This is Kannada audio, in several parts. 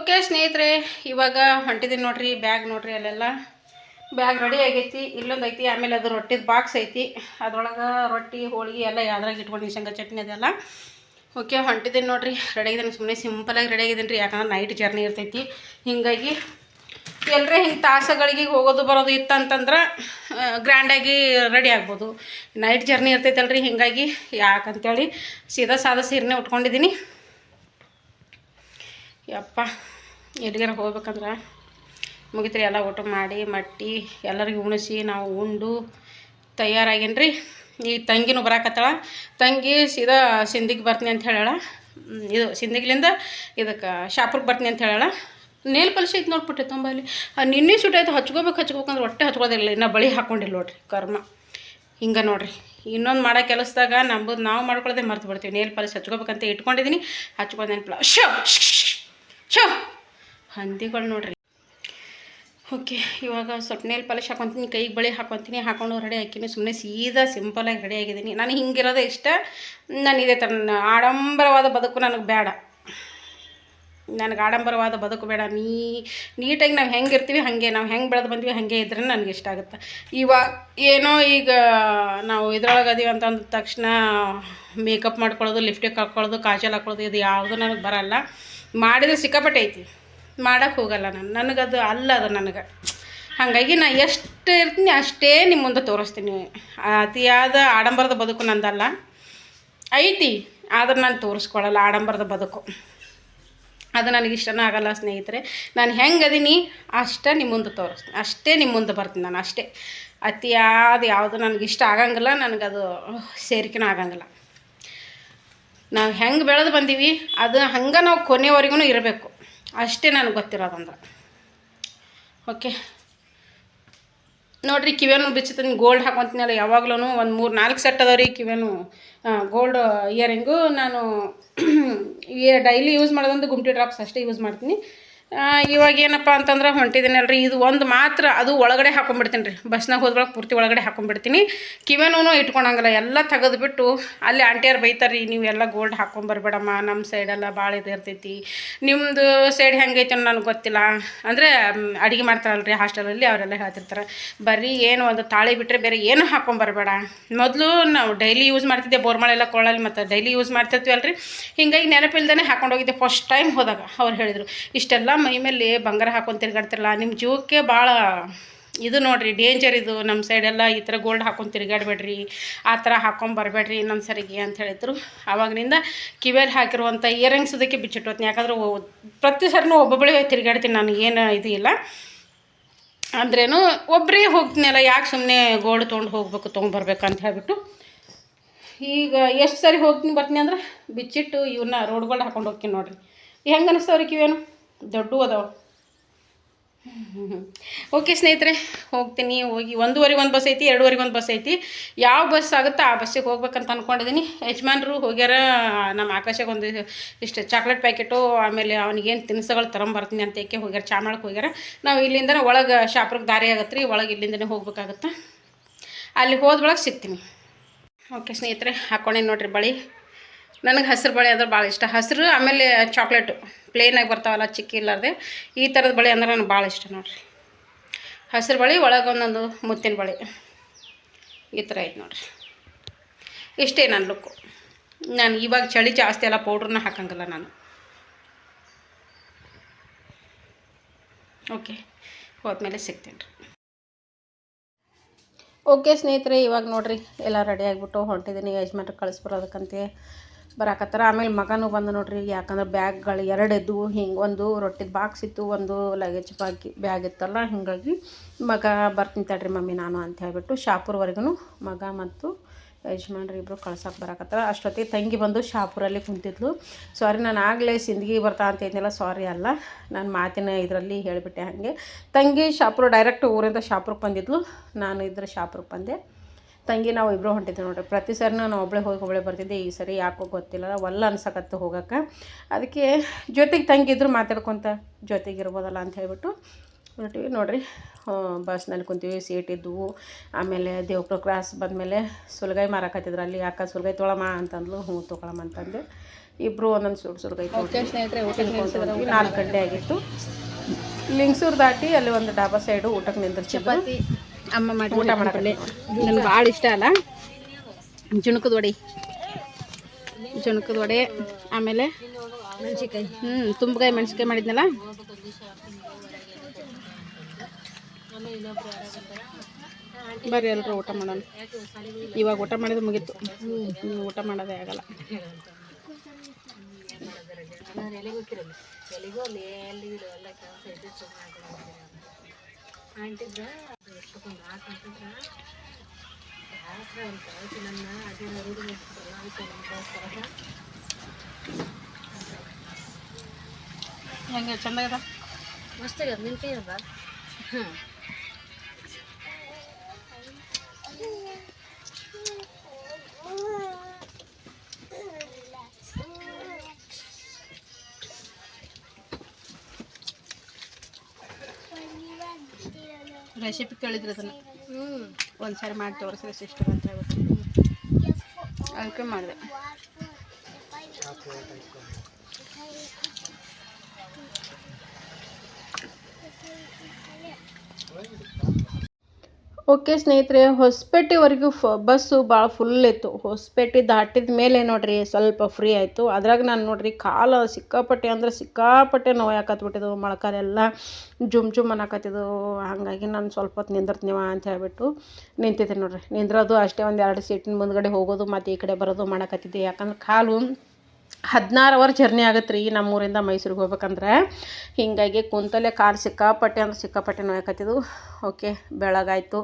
ಓಕೆ ಸ್ನೇಹಿತರೆ, ಇವಾಗ ಹೊಂಟಿದ್ದೀನಿ ನೋಡ್ರಿ. ಬ್ಯಾಗ್ ನೋಡ್ರಿ, ಅಲ್ಲೆಲ್ಲ ಬ್ಯಾಗ್ ರೆಡಿ ಆಗೈತಿ. ಇಲ್ಲೊಂದು ಐತಿ, ಆಮೇಲೆ ಅದು ರೊಟ್ಟಿದ ಬಾಕ್ಸ್ ಐತಿ. ಅದ್ರೊಳಗೆ ರೊಟ್ಟಿ ಹೋಳಿಗೆ ಎಲ್ಲ ಯಾವ್ದ್ರಾಗ ಇಟ್ಕೊಂಡು ಶೇಂಗಾ ಚಟ್ನಿ ಅದೆಲ್ಲ. ಓಕೆ, ಹೊಂಟಿದ್ದೀನಿ ನೋಡ್ರಿ. ರೆಡಿ ಆಗಿದ್ದೀನಿ, ಸುಮ್ಮನೆ ಸಿಂಪಲಾಗಿ ರೆಡಿ ಆಗಿದ್ದೀನಿ ರೀ. ಯಾಕಂದ್ರೆ ನೈಟ್ ಜರ್ನಿ ಇರ್ತೈತಿ. ಹೀಗಾಗಿ ಎಲ್ಲರೇ ಹಿಂಗೆ ತಾಸುಗಳಿಗೆ ಹೋಗೋದು ಬರೋದು ಇತ್ತಂತಂದ್ರೆ ಗ್ರ್ಯಾಂಡಾಗಿ ರೆಡಿ ಆಗ್ಬೋದು. ನೈಟ್ ಜರ್ನಿ ಇರ್ತೈತಲ್ರಿ, ಹೀಗಾಗಿ ಯಾಕಂತೇಳಿ ಸೀದಾ ಸಾದಾ ಸೀರೆನೇ ಉಟ್ಕೊಂಡಿದ್ದೀನಿ. ಯಪ್ಪ, ಎಲ್ಲಿಗಾರ ಹೋಗ್ಬೇಕಂದ್ರೆ ಮುಗಿತ್ರಿ. ಎಲ್ಲ ಊಟ ಮಾಡಿ ಮಟ್ಟಿ ಎಲ್ಲರಿಗೂ ಉಣಿಸಿ ನಾವು ಉಂಡು ತಯಾರಾಗೇನಿ ರೀ. ಈ ತಂಗಿನೂ ಬರಾಕತ್ತಾಳ. ತಂಗಿ ಸೀದಾ ಸಿಂಧಿಗೆ ಬರ್ತೀನಿ ಅಂತ ಹೇಳಾಳ. ಇದು ಸಿಂಧಿಗ್ಲಿಂದ ಇದಕ್ಕೆ ಶಾಪುರ್ಗೆ ಬರ್ತೀನಿ ಅಂತ ಹೇಳಾಳ. ನೇಲ್ ಪಾಲಿಶ್ ಐತೆ ನೋಡ್ಬಿಟ್ಟೆ ತುಂಬ ಅಲ್ಲಿ. ನಿನ್ನೆ ಸುಟ್ಟು ಆಯ್ತು, ಹಚ್ಕೋಬೇಕಂದ್ರೆ ಹೊಟ್ಟೆ ಹಚ್ಕೋದಿಲ್ಲ. ಇನ್ನೂ ಬಳಿ ಹಾಕ್ಕೊಂಡಿಲ್ಲ ನೋಡ್ರಿ, ಕರ್ಮ ಹಿಂಗೆ ನೋಡ್ರಿ. ಇನ್ನೊಂದು ಮಾಡೋ ಕೆಲಸದಾಗ ನಂಬುದು ನಾವು ಮಾಡ್ಕೊಳ್ಳೋದೇ ಮರ್ತು ಬಿಡ್ತೀವಿ. ನೇಲ್ ಪಾಲಿಶ್ ಹಚ್ಕೋಬೇಕಂತ ಇಟ್ಕೊಂಡಿದ್ದೀನಿ, ಹಚ್ಕೊಂಡು ನೆನಪಿಲ್ಲ. ಶೋ ಹಂದಿಗಳು ನೋಡ್ರಿ. ಓಕೆ, ಇವಾಗ ಸ್ವಲ್ಪ ನೇಲ್ ಪಾಲಿಶ್ ಹಾಕೊತೀನಿ, ಕೈಗೆ ಬಳಿ ಹಾಕೊತೀನಿ. ಹಾಕೊಂಡು ರೆಡಿ ಹಾಕಿನಿ. ಸುಮ್ಮನೆ ಸೀದಾ ಸಿಂಪಲಾಗಿ ರೆಡಿ ಆಗಿದ್ದೀನಿ. ನಾನು ಹಿಂಗಿರೋದೇ ಇಷ್ಟ. ನಾನು ಇದೇ ಥರ ಆಡಂಬರವಾದ ಬದುಕು ನನಗೆ ಬೇಡ. ನನಗೆ ಆಡಂಬರವಾದ ಬದುಕು ಬೇಡ. ನೀಟಾಗಿ ನಾವು ಹೆಂಗೆ ಇರ್ತೀವಿ ಹಾಗೆ, ನಾವು ಹೆಂಗೆ ಬೆಳೆದು ಬಂದ್ವಿ ಹಾಗೆ ಇದ್ರೆ ನನಗೆ ಇಷ್ಟ ಆಗುತ್ತೆ. ಇವಾಗ ಏನೋ ಈಗ ನಾವು ಇದ್ರೊಳಗೆ ಅದೀವಿ ಅಂತ ಅಂದ ತಕ್ಷಣ ಮೇಕಪ್ ಮಾಡ್ಕೊಳ್ಳೋದು, ಲಿಫ್ಟಿಗೆ ಹಾಕ್ಕೊಳ್ಳೋದು, ಕಾಜಲ್ ಹಾಕ್ಕೊಳ್ಳೋದು ಇದು ಯಾವುದು ನನಗೆ ಬರಲ್ಲ. ಮಾಡಿದರೆ ಸಿಕ್ಕಾಪಟ್ಟೆ ಐತಿ, ಮಾಡೋಕ್ಕೆ ಹೋಗಲ್ಲ ನಾನು. ನನಗದು ಅಲ್ಲ, ಅದು ನನಗೆ. ಹಾಗಾಗಿ ನಾನು ಎಷ್ಟು ಇರ್ತೀನಿ ಅಷ್ಟೇ ನಿಮ್ಮ ಮುಂದೆ ತೋರಿಸ್ತೀನಿ. ಅತಿಯಾದ ಆಡಂಬರದ ಬದುಕು ನಂದಲ್ಲ. ಐತಿ, ಆದ್ರೆ ನಾನು ತೋರಿಸ್ಕೊಳ್ಳಲ್ಲ ಆಡಂಬರದ ಬದುಕು. ಅದು ನನಗೆ ಇಷ್ಟನೇ ಆಗಲ್ಲ ಸ್ನೇಹಿತರೆ. ನಾನು ಹೆಂಗೆ ಅದೀನಿ ಅಷ್ಟೇ ನಿಮ್ಮ ಮುಂದೆ ತೋರಿಸ್ತೀನಿ, ಅಷ್ಟೇ ನಿಮ್ಮ ಮುಂದೆ ಬರ್ತೀನಿ ನಾನು, ಅಷ್ಟೇ. ಅತಿಯಾದ ಯಾವುದು ನನಗೆ ಇಷ್ಟ ಆಗಂಗಿಲ್ಲ, ನನಗದು ಸೇರಿಕೆನೂ ಆಗಂಗಿಲ್ಲ. ನಾವು ಹೆಂಗೆ ಬೆಳೆದು ಬಂದೀವಿ ಅದು ಹಂಗೆ ನಾವು ಕೊನೆಯವರೆಗೂ ಇರಬೇಕು, ಅಷ್ಟೇ ನನಗೆ ಗೊತ್ತಿರೋದಂದ್ರೆ. ಓಕೆ ನೋಡಿರಿ, ಕಿವಿಯನ್ನು ಬಿಚ್ಚುತ್ತೀನಿ. ಗೋಲ್ಡ್ ಹಾಕೊತೀನಲ್ಲ ಯಾವಾಗ್ಲೂ. ಒಂದು 3-4 ಸೆಟ್ ಅದಾವ್ರಿ ಕಿವಿಯನ್ನು ಗೋಲ್ಡ್ ಇಯರಿಂಗು. ನಾನು ಡೈಲಿ ಯೂಸ್ ಮಾಡೋದಂದು ಗುಮ್ಟಿ ಡ್ರಾಪ್ಸ್ ಅಷ್ಟೇ ಯೂಸ್ ಮಾಡ್ತೀನಿ. ಇವಾಗ ಏನಪ್ಪ ಅಂತಂದ್ರೆ ಹೊಂಟಿದ್ದೀನಲ್ರಿ, ಇದು ಒಂದು ಮಾತ್ರ ಅದು ಒಳಗಡೆ ಹಾಕೊಂಡ್ಬಿಡ್ತೀನಿ ರೀ. ಬಸ್ನಾಗ ಹೋದ್ರೊಳಗೆ ಪೂರ್ತಿ ಒಳಗಡೆ ಹಾಕೊಂಡ್ಬಿಡ್ತೀನಿ. ಕಿವಿನೂ ಇಟ್ಕೊಳಂಗಿಲ್ಲ, ಎಲ್ಲ ತೆಗೆದುಬಿಟ್ಟು ಅಲ್ಲಿ ಆಂಟಿಯರು ಬೈತಾರೆ, ನೀವು ಎಲ್ಲ ಗೋಲ್ಡ್ ಹಾಕೊಂಬರ್ಬೇಡಮ್ಮ, ನಮ್ಮ ಸೈಡೆಲ್ಲ ಭಾಳ ಇದು ಇರ್ತೈತಿ. ನಿಮ್ಮದು ಸೈಡ್ ಹೆಂಗೈತೆ ನನಗೆ ಗೊತ್ತಿಲ್ಲ. ಅಂದರೆ ಅಡುಗೆ ಮಾಡ್ತಾರಲ್ರಿ ಹಾಸ್ಟೆಲಲ್ಲಿ, ಅವರೆಲ್ಲ ಹೇಳ್ತಿರ್ತಾರೆ ಬರೀ ಏನು ಒಂದು ತಾಳಿ ಬಿಟ್ಟರೆ ಬೇರೆ ಏನು ಹಾಕೊಂಬರ್ಬೇಡ. ಮೊದಲು ನಾವು ಡೈಲಿ ಯೂಸ್ ಮಾಡ್ತಿದ್ದೆ, ಬೋರ್ಮಳೆಲ್ಲ ಕೊಳ್ಳಲ್ಲಿ ಮತ್ತು ಡೈಲಿ ಯೂಸ್ ಮಾಡ್ತಿರ್ತೀವಲ್ರಿ. ಹೀಗಾಗಿ ನೆನಪಿಲ್ದೇ ಹಾಕೊಂಡೋಗಿದ್ದೆ. ಫಸ್ಟ್ ಟೈಮ್ ಹೋದಾಗ ಅವ್ರು ಹೇಳಿದರು, ಇಷ್ಟೆಲ್ಲ ಮೈ ಮೇಲೆ ಬಂಗಾರ ಹಾಕೊಂಡು ತಿರುಗಾಡ್ತಿರಲ್ಲ, ನಿಮ್ಮ ಜೀವಕ್ಕೆ ಭಾಳ ಇದು ನೋಡಿರಿ, ಡೇಂಜರ್ ಇದು. ನಮ್ಮ ಸೈಡೆಲ್ಲ ಈ ಥರ ಗೋಲ್ಡ್ ಹಾಕೊಂಡು ತಿರುಗಾಡಬೇಡ್ರಿ, ಆ ಥರ ಹಾಕೊಂಬರ್ಬೇಡ್ರಿ ಇನ್ನೊಂದು ಸರಿಗೆ ಅಂತ ಹೇಳಿದ್ರು. ಆವಾಗಿನಿಂದ ಕಿವಿಯಲ್ಲಿ ಹಾಕಿರುವಂಥ ಇಯರಿಂಗ್ಸ್ ಅದಕ್ಕೆ ಬಿಚ್ಚಿಟ್ಟೋತೀನಿ. ಯಾಕಂದ್ರೆ ಪ್ರತಿ ಸರಿನೂ ಒಬ್ಬೊಬ್ಬಳೇ ತಿರುಗಾಡ್ತೀನಿ ನಾನು, ಏನು ಇದು ಇಲ್ಲ. ಅಂದ್ರೇನು ಒಬ್ಬರೇ ಹೋಗ್ತೀನಲ್ಲ, ಯಾಕೆ ಸುಮ್ಮನೆ ಗೋಲ್ಡ್ ತೊಗೊಂಬರ್ಬೇಕು ಅಂತ ಹೇಳ್ಬಿಟ್ಟು ಈಗ ಎಷ್ಟು ಸರಿ ಹೋಗ್ತೀನಿ ಬರ್ತೀನಿ ಅಂದ್ರೆ ಬಿಚ್ಚಿಟ್ಟು ಇವನ್ನ ರೋಡ್ ಗೋಲ್ಡ್ ಹಾಕೊಂಡು ಹೋಗ್ತೀನಿ ನೋಡಿರಿ. ಹೆಂಗೆ ಅನ್ನಿಸ್ತವ್ರಿ ಕಿವೇನು ದೊಡ್ಡ ಅದಾವ. ಓಕೆ ಸ್ನೇಹಿತರೆ, ಹೋಗ್ತೀನಿ. ಹೋಗಿ 1:15 ಒಂದು ಬಸ್ ಐತಿ, 2:15 ಒಂದು ಬಸ್ ಐತಿ. ಯಾವ ಬಸ್ ಆಗುತ್ತೋ ಆ ಬಸ್ಸಿಗೆ ಹೋಗ್ಬೇಕಂತ ಅಂದ್ಕೊಂಡಿದ್ದೀನಿ. ಯಜಮಾನ್ರು ಹೋಗ್ಯಾರ, ನಮ್ಮ ಆಕಾಶಕ್ಕೆ ಒಂದು ಇಷ್ಟು ಚಾಕ್ಲೇಟ್ ಪ್ಯಾಕೆಟು, ಆಮೇಲೆ ಅವನಿಗೇನು ತಿನಿಸುಗಳು ತಗೊಂಬರ್ತೀನಿ ಅಂತ ಏಕೆ ಹೋಗ್ಯಾರ, ಚಾ ಮಾಡಕ್ಕೆ ಹೋಗ್ಯಾರ. ನಾವು ಇಲ್ಲಿಂದನೇ ಒಳಗೆ ಶಾಪ್ರಿಗೆ ದಾರಿ ಆಗತ್ತೆ ರೀ, ಒಳಗೆ ಇಲ್ಲಿಂದನೇ ಹೋಗ್ಬೇಕಾಗತ್ತೆ. ಅಲ್ಲಿ ಹೋದ್ರೊಳಗೆ ಸಿಗ್ತೀನಿ. ಓಕೆ ಸ್ನೇಹಿತರೆ, ಹಾಕ್ಕೊಂಡೇನು ನೋಡಿರಿ ಬಳಿ. ನನಗೆ ಹಸಿರು ಬಳೆ ಅಂದ್ರೆ ಭಾಳ ಇಷ್ಟ. ಹಸಿರು ಆಮೇಲೆ ಚಾಕ್ಲೇಟು ಪ್ಲೇನಾಗಿ ಬರ್ತಾವಲ್ಲ ಚಿಕ್ಕ ಇಲ್ಲಾರ್ದೆ, ಈ ಥರದ ಬಳೆ ಅಂದ್ರೆ ನನಗೆ ಭಾಳ ಇಷ್ಟ ನೋಡಿರಿ. ಹಸಿರು ಬಳೆ ಒಳಗೆ ಒಂದೊಂದು ಮುತ್ತಿನ ಬಳೆ ಈ ಥರ ಐತೆ ನೋಡಿರಿ. ಇಷ್ಟೇ ನನ್ನ ಲುಕ್ಕು. ನಾನು ಇವಾಗ ಚಳಿ ಜಾಸ್ತಿ ಎಲ್ಲ ಪೌಡ್ರನ್ನ ಹಾಕಂಗಿಲ್ಲ ನಾನು. ಓಕೆ, ಹೋದ್ಮೇಲೆ ಸಿಗ್ತೀನಿ ರೀ. ಓಕೆ ಸ್ನೇಹಿತರೆ, ಇವಾಗ ನೋಡಿರಿ ಎಲ್ಲ ರೆಡಿ ಆಗಿಬಿಟ್ಟು ಹೊಂಟಿದ್ದೀನಿ. ಯಜಮಾನ್ರಿಗೆ ಕಳಿಸ್ಬರೋದಕ್ಕಂತೆ ಬರಾಕತ್ತಾರ. ಆಮೇಲೆ ಮಗನೂ ಬಂದು ನೋಡಿರಿ. ಯಾಕಂದ್ರೆ ಬ್ಯಾಗ್ಗಳು 2 ಇದ್ದವು. ಹಿಂಗೆ ಒಂದು ರೊಟ್ಟಿದ ಬಾಕ್ಸ್ ಇತ್ತು, ಒಂದು ಲಗೇಜ್ ಬ್ಯಾಗ್ ಇತ್ತಲ್ಲ. ಹೀಗಾಗಿ ಮಗ ಬರ್ತೀನಿ ತಡ್ರಿ ಮಮ್ಮಿ ನಾನು ಅಂತ ಹೇಳ್ಬಿಟ್ಟು ಶಾಪುರ್ವರೆಗೂ ಮಗ ಮತ್ತು ಯಜಮಾನ್ರು ಇಬ್ಬರು ಕಳ್ಸೋಕೆ ಬರಾಕತ್ತಾರ. ಅಷ್ಟೊತ್ತಿಗೆ ತಂಗಿ ಬಂದು ಶಾಪುರಲ್ಲಿ ಕುಂತಿದ್ಲು. ಸಾರಿ, ನಾನು ಆಗಲೇ ಸಿಂದಗಿ ಬರ್ತಾ ಅಂತ ಇದ್ನೆಲ್ಲ, ಸಾರಿ ಅಲ್ಲ, ನಾನು ಮಾತಿನ ಇದರಲ್ಲಿ ಹೇಳಿಬಿಟ್ಟೆ. ಹಾಗೆ ತಂಗಿ ಶಾಪುರ ಡೈರೆಕ್ಟ್ ಊರಿಂದ ಶಾಪುರಕ್ಕೆ ಬಂದಿದ್ಲು, ನಾನು ಇದ್ರೆ ಶಾಪುರಕ್ಕೆ ಬಂದೆ. ತಂಗಿ ನಾವು ಇಬ್ಬರು ಹೊಂಟಿದ್ದೆ ನೋಡಿರಿ. ಪ್ರತಿ ಸರಿ ನಾನು ಒಬ್ಬಳೇ ಹೋಗಿ ಒಬ್ಬಳೇ ಬರ್ತಿದ್ದೆ. ಈ ಸರಿ ಯಾಕೋ ಗೊತ್ತಿಲ್ಲ, ಒಲ್ಲ ಅನ್ಸಕತ್ತು ಹೋಗೋಕೆ. ಅದಕ್ಕೆ ಜೊತೆಗೆ ತಂಗಿದ್ರು ಮಾತಾಡ್ಕೊತ ಜೊತೆಗಿರ್ಬೋದಲ್ಲ ಅಂತ ಹೇಳ್ಬಿಟ್ಟು ಹೊರಟಿವಿ ನೋಡಿರಿ. ಬಸ್ನಲ್ಲಿ ಕುಂತೀವಿ, ಸೀಟ್ ಇದ್ದವು. ಆಮೇಲೆ ದೇವ್ಪುರ ಕ್ರಾಸ್ ಬಂದಮೇಲೆ ಸುಲ್ಗಾಯಿ ಮಾರಾಕತ್ತಿದ್ರು ಅಲ್ಲಿ. ಯಾಕೆ ಸುಲ್ಗಾಯಿ ತೊಗೊಳಮ್ಮ ಅಂತಂದ್ಲು. ಹ್ಞೂ ತೊಗೊಳಮ್ಮ ಅಂತಂದೆ. ಇಬ್ಬರು ಒಂದೊಂದು ಸುಡ್ಸೋದೈತೆ. ಓಕೆ ಸ್ನೇಹಿತರೆ, ಊಟ 4 ಗಂಟೆ ಆಗಿತ್ತು. ಲಿಂಗಸೂರು ದಾಟಿ ಅಲ್ಲಿ ಒಂದು ಡಾಬಾ ಸೈಡು ಊಟಕ್ಕೆ ನಿಂದ್ರು. ಚಪಾತಿ ಅಮ್ಮ ಮಾಡಿ ಊಟ ಮಾಡಲಿ. ನನಗೆ ಭಾಳ ಇಷ್ಟ ಅಲ್ಲ ಜುಣಕದ ವಡೆ, ಆಮೇಲೆ ಮೆಣಸಿನ್ಕಾಯಿ, ತುಂಬಗಾಯಿ ಮೆಣಸಿನ್ಕಾಯಿ ಮಾಡಿದ್ನಲ್ಲ. ಬರ್ರಿ ಎಲ್ಲರೂ ಊಟ ಮಾಡೋಣ. ಇವಾಗ ಊಟ ಮಾಡಿದ್ರೆ ಮುಗೀತು, ಊಟ ಮಾಡೋದೇ ಆಗಲ್ಲ. ಹೆಂಗೆ ಚಂದಾಗದ, ಮಸ್ತಾಗದ. ನಿನ್ನ ಕೈ ಅದ. ರೆಸಿಪಿ ಕೇಳಿದ್ರೆ ಅದನ್ನು ಒಂದು ಸಾರಿ ಮಾಡಿ ತೋರಿಸಿದ್ರೆ ಸಿಸ್ಟರ್ ಅಂತ ಹೇಳ್ಬಿಟ್ಟು ಅದಕ್ಕೆ ಮಾಡಿದೆ. ಓಕೆ ಸ್ನೇಹಿತರೆ, ಹೊಸಪೇಟೆವರೆಗೂ ಬಸ್ಸು ಭಾಳ ಫುಲ್ ಇತ್ತು. ಹೊಸಪೇಟೆ ದಾಟಿದ ಮೇಲೆ ನೋಡಿರಿ ಸ್ವಲ್ಪ ಫ್ರೀ ಆಯಿತು. ಅದ್ರಾಗ ನಾನು ನೋಡಿರಿ ಕಾಲು ಸಿಕ್ಕಾಪಟ್ಟೆ ನೋವು ಯಾಕತ್ಬಿಟ್ಟಿದ್ವು, ಮೊಳಕಾಲೆಲ್ಲ ಜುಮ್ ಅನ್ನಕತ್ತಿದ್ವು. ಹಾಗಾಗಿ ನಾನು ಸ್ವಲ್ಪ ಹೊತ್ತು ನಿಂದಿರ್ತೀನಿವ ಅಂತ ಹೇಳ್ಬಿಟ್ಟು ನಿಂತಿದ್ದೆ ನೋಡಿರಿ. ನಿಂದ್ರೋದು ಅಷ್ಟೇ, ಒಂದು 2 ಸೀಟಿನ ಮುಂದ್ಗಡೆ ಹೋಗೋದು ಮತ್ತು ಈ ಕಡೆ ಬರೋದು ಮಾಡಕತ್ತಿದ್ದೆ. ಯಾಕಂದ್ರೆ ಕಾಲು 16 ಅವರ್ ಜರ್ನಿ ಆಗುತ್ತೆ ರೀ ನಮ್ಮೂರಿಂದ ಮೈಸೂರಿಗೆ ಹೋಗ್ಬೇಕಂದ್ರೆ. ಹೀಗಾಗಿ ಕುಂತಲ್ಲೇ ಕಾಲು ಸಿಕ್ಕಾಪಟ್ಟೆ ನೋಯಾಕತ್ತಿದ್ವು. ಓಕೆ, ಬೆಳಗಾಯಿತು,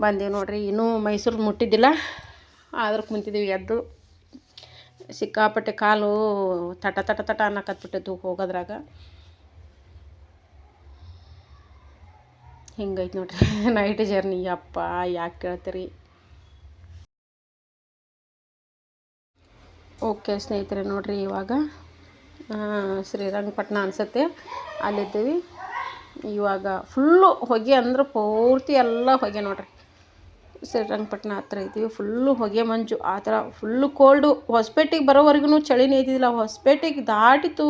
ಬಂದೀವಿ ನೋಡಿರಿ. ಇನ್ನೂ ಮೈಸೂರು ಮುಟ್ಟಿದ್ದಿಲ್ಲ, ಆದ್ರೆ ಕುಂತಿದ್ದೀವಿ. ಎದ್ದು ಸಿಕ್ಕಾಪಟ್ಟೆ ಕಾಲು ತಟ ಅನ್ನಕತ್ಬಿಟ್ಟಿದ್ದು ಹೋಗೋದ್ರಾಗ. ಹಿಂಗೈತೆ ನೋಡಿರಿ ನೈಟ್ ಜರ್ನಿ. ಅಪ್ಪ ಯಾಕೆ ಕೇಳ್ತೀರಿ. ಓಕೆ ಸ್ನೇಹಿತರೆ, ನೋಡಿರಿ ಇವಾಗ ಶ್ರೀರಂಗಪಟ್ಟಣ ಅನಿಸುತ್ತೆ, ಅಲ್ಲಿದ್ದೀವಿ. ಇವಾಗ ಫುಲ್ಲು ಹೊಗೆ ಅಂದ್ರೆ ಪೂರ್ತಿ ಎಲ್ಲ ಹೊಗೆ ನೋಡಿರಿ. ಶ್ರೀರಂಗಪಟ್ಟಣ ಹತ್ರ ಇದ್ದೀವಿ. ಫುಲ್ಲು ಹೊಗೆ ಮಂಜು ಆ ಥರ, ಫುಲ್ಲು ಕೋಲ್ಡು. ಹೊಸಪೇಟೆಗೆ ಬರೋವರೆಗೂ ಚಳಿನೇ ಇದ್ದಿದ್ದಿಲ್ಲ. ಹೊಸಪೇಟೆಗೆ ದಾಟಿತು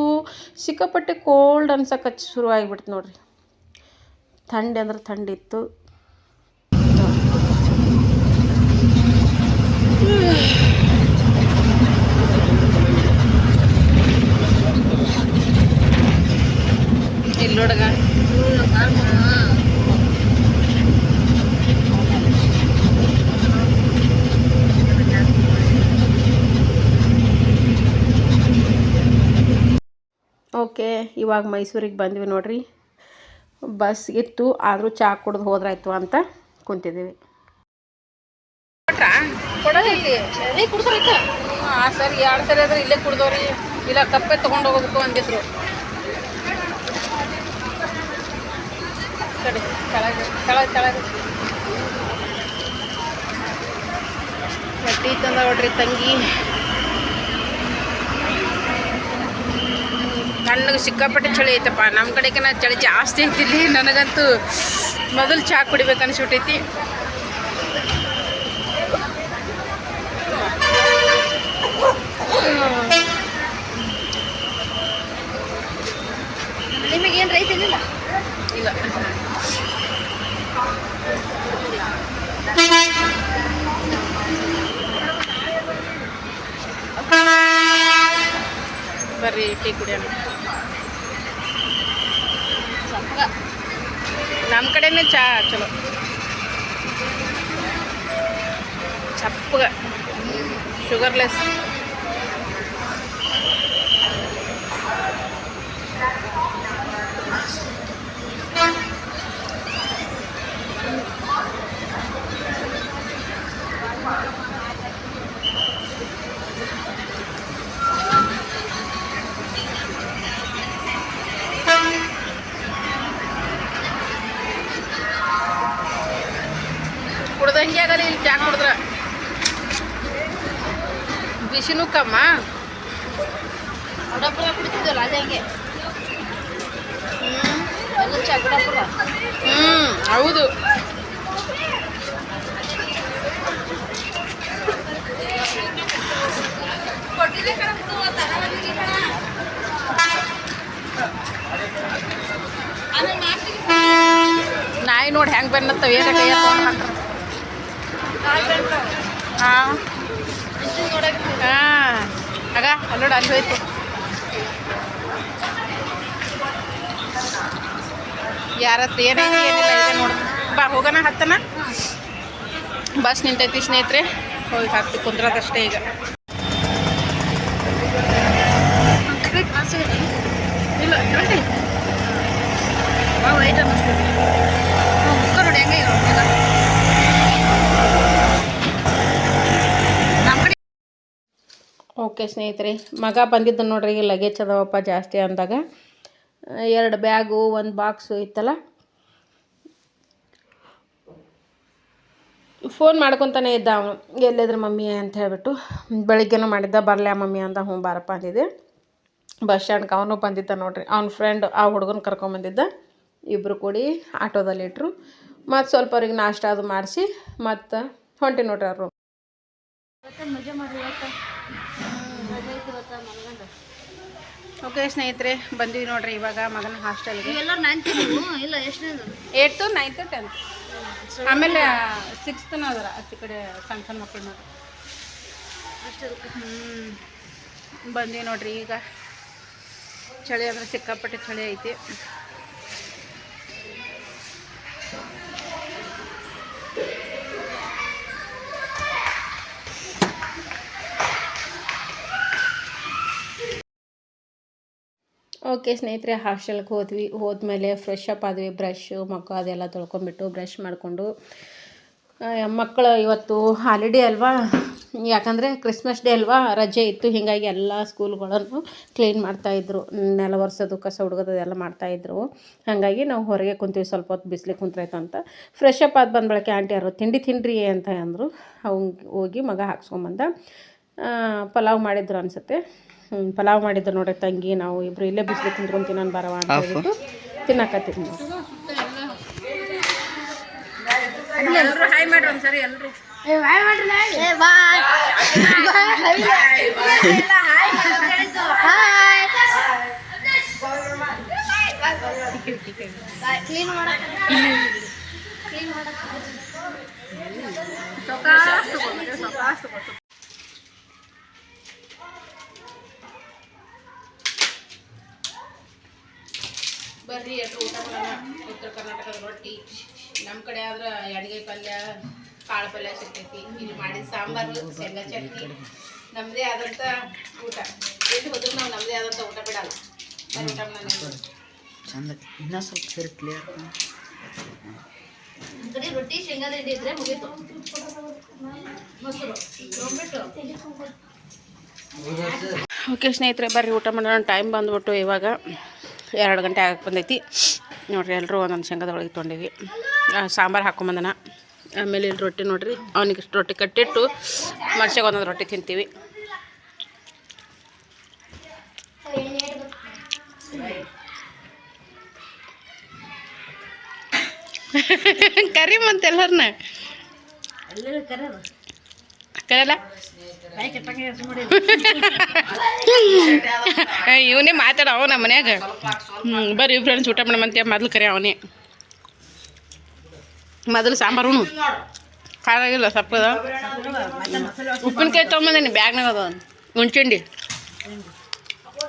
ಸಿಕ್ಕಾಪಟ್ಟೆ ಕೋಲ್ಡ್ ಅನ್ಸಕ್ಕೆ ಶುರುವಾಗಿಬಿಡ್ತು ನೋಡಿರಿ. ಥಂಡಿ ಅಂದ್ರೆ ಥಂಡಿತ್ತು. ಇಲ್ಲೋಡಗ ಓಕೆ, ಇವಾಗ ಮೈಸೂರಿಗೆ ಬಂದ್ವಿ ನೋಡ್ರಿ. ಬಸ್ ಇತ್ತು, ಆದರೂ ಚಹಾ ಕುಡ್ದು ಹೋದ್ರಾಯ್ತು ಅಂತ ಕುಂತಿದ್ದೀವಿ. ಸರಿ 2 ಸರಿ ಆದ್ರೆ ಇಲ್ಲೇ ಕುಡ್ದವ್ರಿ, ಇಲ್ಲ ಕಪ್ಪೆ ತೊಗೊಂಡು ಹೋಗೋದಕ್ಕೂ ಅಂದಿದ್ರು. ಸರಿ ಕೆಳಗೆ ಟೀ ತಂದ ನೋಡ್ರಿ ತಂಗಿ. ತಣ್ಣಗೆ ಸಿಕ್ಕಾಪಟ್ಟೆ ಚಳಿ ಐತಪ್ಪ. ನಮ್ಮ ಕಡೆಗೆ ಚಳಿ ಜಾಸ್ತಿ ಐತಿಲ್ಲಿ. ನನಗಂತೂ ಮೊದಲು ಚಹಾ ಕುಡಿಬೇಕು ಅನಿಸ್ಬಿಟ್ಟೈತಿ. ನಿಮಗೇನು ರೈತ ಇಲ್ಲ? ಬರ್ರಿ ಟೀ ಕುಡಿಯೋಣ. ನಮ್ಮ ಕಡೆನೇ ಚಹಾ ಚಲೋ, ಚಪ್ಪಗ, ಶುಗರ್ಲೆಸ್. ಕುಡ್ದಂಗೆ ಆಗಲ್ಲ ಇಲ್ಲಿ ಚಾ ಕುಡಿದ್ರೆ. ಬಿಸಿನೂ ಕಮ್ಮ. ಗುಡಪುರ ಕುಡಿತಿದ್ದಲ್ಲ ಅದೇ ಹಂಗೆ. ಚಾ ಗುಡಪುರ. ಹೌದು. ಕೊಟ್ಟಿದ್ದೆ ಕಡೆ ಅಂತವೆ ಏನ ಕೈಯ ಹಾಂ ಹಾಂ ಆಗ ಅಲ್ಲೋಡು ಅಲ್ಲಿ ಹೋಯ್ತು ಯಾರತ್ರ ಏನೈತಿ ಏನಿಲ್ಲ ಇದೆ ನೋಡಿ ಬಾ ಹೋಗೋಣ ಹತ್ತನ ಬಸ್ ನಿಂತೈತಿ ಸ್ನೇಹಿತರೆ ಹೋಗಿ ಹಾಕ್ತಿ ಕುಂದ್ರದಷ್ಟೇ ಈಗ ಇಲ್ಲ ನೋಡಿ ನೋಡಿ ಹೆಂಗೆ ಓಕೆ ಸ್ನೇಹಿತರೆ ಮಗ ಬಂದಿದ್ದು ನೋಡ್ರಿ ಈಗ ಲಗೇಜ್ ಅದಾವಪ್ಪ ಜಾಸ್ತಿ ಅಂದಾಗ 2 ಬ್ಯಾಗು 1 ಬಾಕ್ಸು ಇತ್ತಲ್ಲ ಫೋನ್ ಮಾಡ್ಕೊತಾನೆ ಇದ್ದ ಅವನು ಎಲ್ಲಿದ್ರು ಮಮ್ಮಿ ಅಂತ ಹೇಳ್ಬಿಟ್ಟು ಬೆಳಿಗ್ಗೆನೂ ಮಾಡಿದ್ದ ಬರಲ ಮಮ್ಮಿ ಅಂತ ಹ್ಞೂ ಬಾರಪ್ಪ ಅಂದಿದ್ದೆ ಬಸ್ ಸ್ಟ್ಯಾಂಡ್ಗೆ ಅವನು ಬಂದಿದ್ದ ನೋಡ್ರಿ ಅವ್ನ ಫ್ರೆಂಡ್ ಆ ಹುಡುಗನ ಕರ್ಕೊಂಬಂದಿದ್ದ ಇಬ್ಬರು ಕೂಡಿ ಆಟೋದಲ್ಲಿ ಇಟ್ಟರು ಮತ್ತು ಸ್ವಲ್ಪ ಅವ್ರಿಗೆ ನಾಷ್ಟ ಅದು ಮಾಡಿಸಿ ಮತ್ತು ಹೊಂಟಿ ನೋಡ್ರಿ ಅವರು ಓಕೆ ಸ್ನೇಹಿತರೆ ಬಂದ್ವಿ ನೋಡ್ರಿ ಇವಾಗ ಮಗನ ಹಾಸ್ಟೆಲ್ಗೆ 8th 9th 10th ಆಮೇಲೆ 6th ಅದರ ಆಚೆ ಕಡೆ ಸಣ್ಣ ಮಕ್ಕಳು ನೋಡ್ರಿ ಬಂದ್ವಿ ನೋಡ್ರಿ ಈಗ ಚಳಿ ಅಂದ್ರೆ ಸಿಕ್ಕಾಪಟ್ಟೆ ಚಳಿ ಐತಿ ಓಕೆ ಸ್ನೇಹಿತರೆ ಹಾಸ್ಟೆಲ್ಗೆ ಹೋದ್ಮೇಲೆ ಫ್ರೆಶ್ ಅಪ್ ಆದ್ವಿ ಬ್ರಷು ಮುಖ ಅದೆಲ್ಲ ತೊಳ್ಕೊಂಬಿಟ್ಟು ಬ್ರಷ್ ಮಾಡಿಕೊಂಡು ಮಕ್ಕಳು ಇವತ್ತು ಹಾಲಿಡೇ ಅಲ್ವಾ ಯಾಕಂದರೆ ಕ್ರಿಸ್ಮಸ್ ಡೇ ಅಲ್ವಾ ರಜೆ ಇತ್ತು ಹೀಗಾಗಿ ಎಲ್ಲ ಸ್ಕೂಲ್ಗಳನ್ನು ಕ್ಲೀನ್ ಮಾಡ್ತಾಯಿದ್ರು ನೆಲ ಒರೆಸೋದು ಕಸ ಹುಡುಗೋದು ಎಲ್ಲ ಮಾಡ್ತಾಯಿದ್ರು ಹಾಗಾಗಿ ನಾವು ಹೊರಗೆ ಕುಂತೀವಿ ಸ್ವಲ್ಪ ಹೊತ್ತು ಬಿಸಿಲಿಗೆ ಕುಂತ್ರಾಯ್ತು ಅಂತ ಫ್ರೆಶ್ ಅಪ್ ಆದ ಬಂದ ಬಳಕೆ ಆಂಟಿ ಯಾರು ತಿಂಡ್ರಿ ಅಂತ ಅಂದರು ಹೋಗಿ ಮಗ ಹಾಕ್ಸ್ಕೊಂಬಂದ ಪಲಾವ್ ಮಾಡಿದ್ರು ಅನಿಸುತ್ತೆ ಪಲಾವ್ ಮಾಡಿದ್ರು ನೋಡ್ರಿ ತಂಗಿ ನಾವು ಇಬ್ಬರು ಇಲ್ಲೇ ಬಿಸಿಲಿಗೆ ಕುಂತ್ಕೊಂತೀನಿ ನಾನು ಬರವ ಅಂತ ಹೇಳ್ಬಿಟ್ಟು ತಿನ್ನಕತ್ತೀನಿ ಎಲ್ಲರೂ ಹಾಯ್ ಮಾಡ್ರಿ ಒಂದ್ಸರಿ ಎಲ್ಲರೂ ಬರ್ರಿ ಎಲ್ಲರೂ ಊಟ ಮಾಡೋಣ ಉತ್ತರ ಕರ್ನಾಟಕದ ರೊಟ್ಟಿ ನಮ್ಮ ಕಡೆ ಆದ್ರೆ ಎಡಗಾಯಿ ಪಲ್ಯ ಕಾಳು ಪಲ್ಯ ಸಿಗ್ತೈತಿ ಇಲ್ಲಿ ಮಾಡಿದ ಸಾಂಬಾರು ಶೇಂಗಾ ಚಟ್ನಿ ನಮ್ಮದೇ ಆದಂಥ ಊಟ ಎಲ್ಲಿ ಹೋದ್ರೂ ನಾವು ನಮ್ಮದೇ ಆದಂಥ ಊಟ ಬಿಡಲ್ಲ ಊಟ ಮಾಡೋಣ ಚಂದ ಇನ್ನೂ ಸ್ವಲ್ಪ ಸರಿ ಕ್ಲಿಯರ್ ಕಡೆ ರೊಟ್ಟಿ ಶೇಂಗಾ ತಿಂಡಿ ಇದ್ರೆ ಮುಗೀತು ಮೊಸರು ಓಕೆ ಸ್ನೇಹಿತರೆ ಬರ್ರಿ ಊಟ ಮಾಡೋಣ ಟೈಮ್ ಬಂದ್ಬಿಟ್ಟು ಇವಾಗ 2 ಗಂಟೆ ಆಗಕ್ಕೆ ಬಂದೈತಿ ನೋಡಿರಿ ಎಲ್ಲರೂ ಒಂದೊಂದು ಶೇಂಗಾದೊಳಗೆ ತೊಗೊಂಡಿವಿ ಸಾಂಬಾರು ಹಾಕ್ಕೊಂಬಂದನ ಆಮೇಲೆ ಇಲ್ಲಿ ರೊಟ್ಟಿ ನೋಡಿರಿ ಅವನಿಗೆ ಇಷ್ಟು ರೊಟ್ಟಿ ಕಟ್ಟಿಟ್ಟು ಮನುಷ್ಯಗೆ ಒಂದೊಂದು ರೊಟ್ಟಿ ತಿಂತೀವಿ ಕರಿಮಂತ ಎಲ್ಲರನ್ನ ಕರೆಯಲ್ಲ ಇವನೇ ಮಾತಾಡ ಅವ ನಮ್ಮ ಮನ್ಯಾಗ ಬರ್ರಿ ಫ್ರೆಂಡ್ಸ್ ಊಟ ಮಾಡಮಂತ ಮೊದಲು ಕರೆ ಅವನೇ ಮೊದಲು ಸಾಂಬಾರು ಖಾರಾಗಿಲ್ಲ ಸಪ್ಪದ ಉಪ್ಪಿನಕಾಯಿ ತೊಗೊಂಬಂದೇನಿ ಬ್ಯಾಗ್ನಾಗ ಅದ ಹುಣ್ಚಿಂಡಿ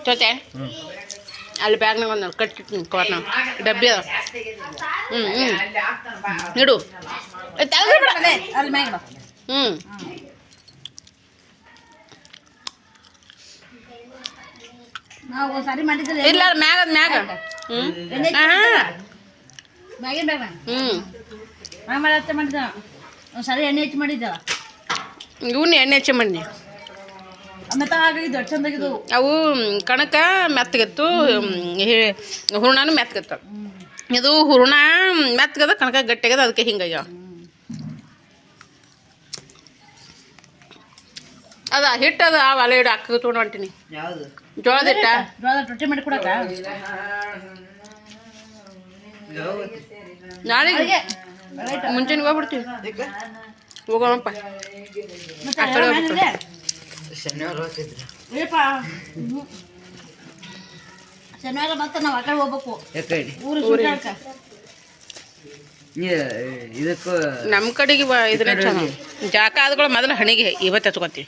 ಜೊತೆ ಅಲ್ಲಿ ಬ್ಯಾಗ್ನಾಗ ಒಂದು ಕಟ್ಟಿರ್ತೀನಿ ಕವರ್ನ ಡಬ್ಬಿ ಅದ ಇಡು ಇಲ್ಲ ಮ್ಯಾಗ ಮ್ಯಾಗ ಸರಿ ಎಣ್ಣೆ ಹೆಚ್ಚು ಮಾಡಿದ್ದ ಇವನ್ನ ಎಣ್ಣೆ ಹೆಚ್ಚು ಮಾಡಿ ಅವು ಕಣಕ ಮೆತ್ತಗಿತ್ತು ಹೂರ್ಣನೂ ಮೆತ್ತಗಿತ್ತು ಇದು ಹೂರ್ಣ ಮೆತ್ತಗದ ಕಣಕ ಗಟ್ಟಿಗದ ಅದಕ್ಕೆ ಹಿಂಗಾಗ್ಯಾವ ಅದ ಹಿಟ್ಟದ ಆ ಒಲೆ ಹಿಡು ಅಕ್ಕ ತೊಗೊಂಡು ಹೊಂಟೀನಿ ಜೋಳದ ಹಿಟ್ಟ ರೊಟ್ಟಿ ಮಾಡಿ ಕೊಡಕ ನಾಳೆಗೆ ಮುಂಚೆನೆ ಹೋಗ್ಬಿಡ್ತೀವಿ ಹೋಗೋಣಪ್ಪ ಆ ಕಡೆ ಹೋಗ್ಬಿಡ್ತೀವಿ ಶನಿವಾರ ಮತ್ತೆ ನಾವು ಆ ಕಡೆ ಹೋಗ್ಬೇಕು ಊರು ಇದಕ್ಕೂ ನಮ್ಮ ಕಡೆಗೆ ಇದನ್ನೇ ಚಲೋ ಜಾಕ ಆದ್ಗಳು ಮೊದಲು ಹಣಿಗೆ ಇವತ್ತು ಹಚ್ಕೊತೀವಿ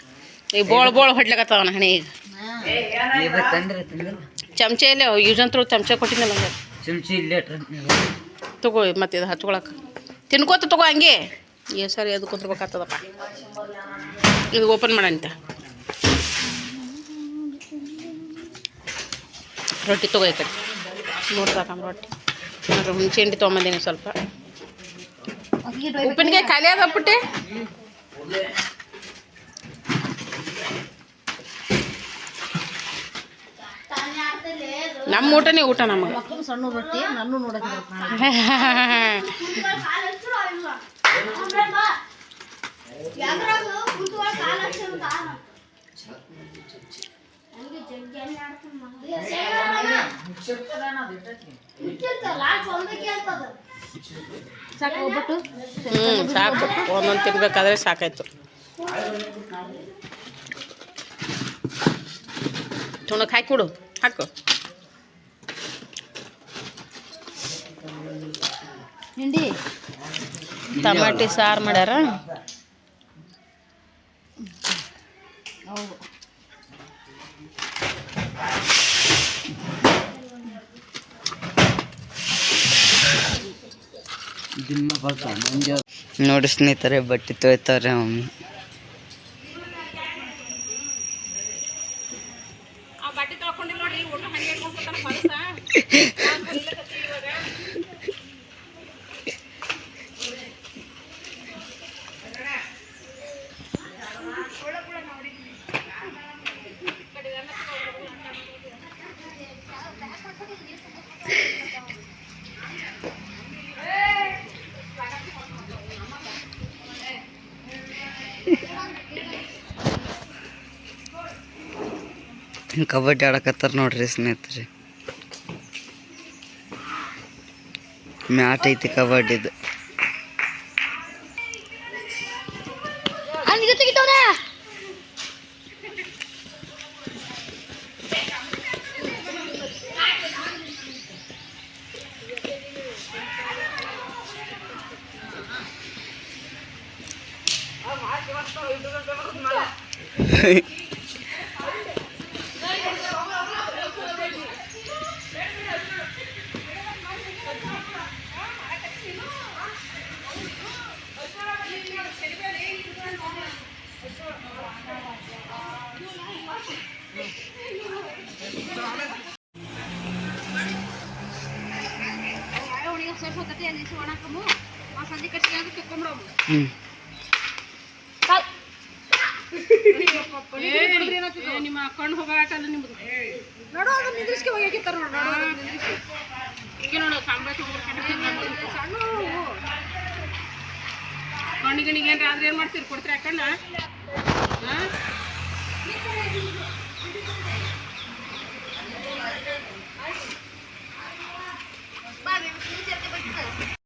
ಈಗ ಬೋಳ್ ಹೊಡ್ಲಿಕತ್ತಾವನ ಹಣಿಗೆ ಇವತ್ತಂದ್ರೆ ಚಮಚೆಯಲ್ಲೇ ಯೂಸಂತ್ರು ಚಮಚ ಕೊಟ್ಟಿದ್ನಲ್ಲ ಹಂಗೆ ಚಮಚಿ ಇಲ್ಲೇ ತಗೋ ಮತ್ತೆ ಇದು ಹಚ್ಕೊಳಕ್ಕೆ ತಿನ್ಕೋತ ತಗೋ ಹಂಗೆ ಸರಿ ಅದು ಕುಂದ್ರಬೇಕಾಗ್ತದಪ್ಪ ಇದು ಓಪನ್ ಮಾಡಂತೆ ರೊಟ್ಟಿ ತಗೋ ಈ ಕಡೆ ನೋಡ್ದಾಕಮ್ಮ ರೊಟ್ಟಿ ನೋಡ್ರಿ ಹುಣಸೆ ಹಿಂಡಿ ತೊಗೊಂಬಂದೀನಿ ಸ್ವಲ್ಪ ಉಪ್ಪಿನಕಾಯಿ ಖಾಲಿ ಅದ ಪುಟ್ಟಿ ನಮ್ಮ ಊಟನೇ ಊಟ ನಮಗೆ ಮಕ್ಕಳು ಸಣ್ಣ ರೊಟ್ಟಿ ನಾನು ನೋಡಕ್ಕೆ ಸಾಕು ಹೋಗ್ಬಿಟ್ಟು ಸಾಕು ಒಂದೊಂದು ತಿನ್ಬೇಕಾದ್ರೆ ಸಾಕಾಯ್ತು ತುಣಕ್ಕೆ ಹಾಕಿ ಕೊಡು ಹಾಕು ಹಿಂಡಿ ಟಮಾಟಿ ಸಾರು ಮಾಡ್ಯಾರ ಹೌದು ನೋಡಿ ಸ್ನೇಹಿತರೆ ಬಟ್ಟೆ ತೊಯ್ತಾರೆ ಮಮ್ಮಿ ಬಟ್ಟೆ ತೊಳ್ಕೊಂಡಿಲ್ಲ ನೋಡಿ ಊಟ ಹಂಗೆ ಕಬಡ್ಡಿ ಆಡಕತ್ತಾರ ನೋಡ್ರಿ ಸ್ನೇಹಿತರೆ ಮ್ಯಾಟ್ ಐತಿ ಕಬಡ್ಡಿದು ನಿಮ್ಮ ಕಣ್ಣು ಹೋಗಾಟಲ್ಲ ನಿಮ್ದು ನೋಡು ಅದು ನಿಂದ್ರಿಸ್ಕೆ ಹೋಗ್ಯಾಕಿತ್ತಾರ ನೋಡು ಈಗ ನೋಡು ಸಾಂಬಾರ್ ಸಣ್ಣ ಕಣ್ಣಿಗೆ ಏನ್ರ ಆದ್ರೆ ಏನು ಮಾಡ್ತೀರಿ ಕೊಡ್ತೀರಿ ಕಣ್ಣ ಹಾಂ